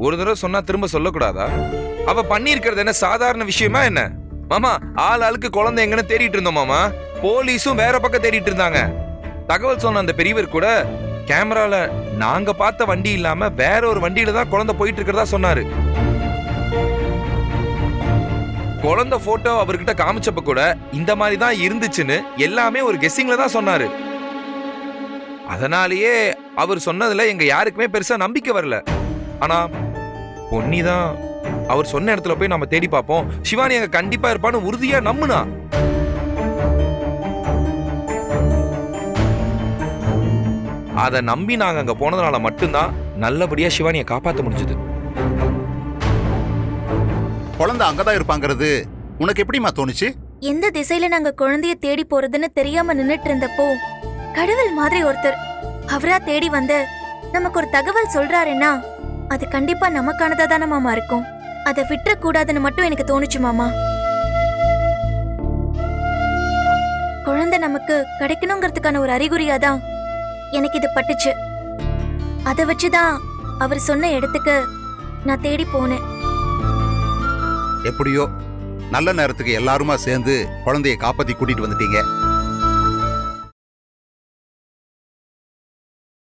ஒரு தடவை சொன்னா திரும்ப சொல்லக்கூடாதா? அவ பண்ணியிருக்கிறது என்ன சாதாரண விஷயமா என்ன? மாமா, ஆளுக்கு குழந்தை எங்கன்னு தேடிட்டு இருந்தோம் மாமா. போலீஸும் வேற பக்கம் தேடிட்டு இருந்தாங்க. தகவல் சொன்ன அந்த பெரியவர் கூட கேமரால நாங்க பார்த்த வண்டி இல்லாம வேற ஒரு வண்டியில தான் குழந்தை போயிட்டு இருக்கிறதா சொன்னாரு. குழந்தை போட்டோ அவர்கிட்ட காமிச்சப்ப கூட இந்த மாதிரி தான் இருந்துச்சுன்னு எல்லாமே ஒரு கெஸ்ஸிங்ல தான் சொன்னாரு. அதனாலேயே அவர் சொன்னதுல எங்க யாருக்குமே பெருசா நம்பிக்கை வரல. ஆனா பொன்னிதான் அவர் சொன்ன இடத்துல போய் நம்ம தேடி பார்ப்போம், சிவானி அங்க கண்டிப்பா இருப்பான்னு உறுதியா நம்புனா. அதை நம்பி நாங்க அங்க போனதுனால மட்டும்தான் நல்லபடியா சிவானியை காப்பாற்ற முடிஞ்சது. குழந்தை அங்கதான் இருப்பாங்கிறது உனக்கு எப்படிமா தோணுச்சு? எந்த திசையில நாங்க குழந்தைய தேடி போறதுன்னு தெரியாம நின்னுட்டு இருந்தப்போ கடவுள் மாதிரி ஒருத்தர் அவரா தேடி வந்து நமக்கு ஒரு தகவல் சொல்றாருன்னா அது கண்டிப்பா நமக்கானதா தானே மாமா இருக்கும். அதை விட்டுற கூடாதுன்னு மட்டும் எனக்கு தோணுச்சு மாமா. குழந்தை நமக்கு கிடைக்கணுங்கிறதுக்கான ஒரு அறிகுறியாதான் எனக்கு இது பட்டுச்சு. அதை வச்சுதான் அவர் சொன்ன இடத்துக்கு நான் தேடி போனேன். எப்படியோ நல்ல நேரத்துக்கு எல்லாருமா சேர்ந்து குழந்தைய காப்பாத்தி கூட்டிட்டு வந்துட்டீங்க.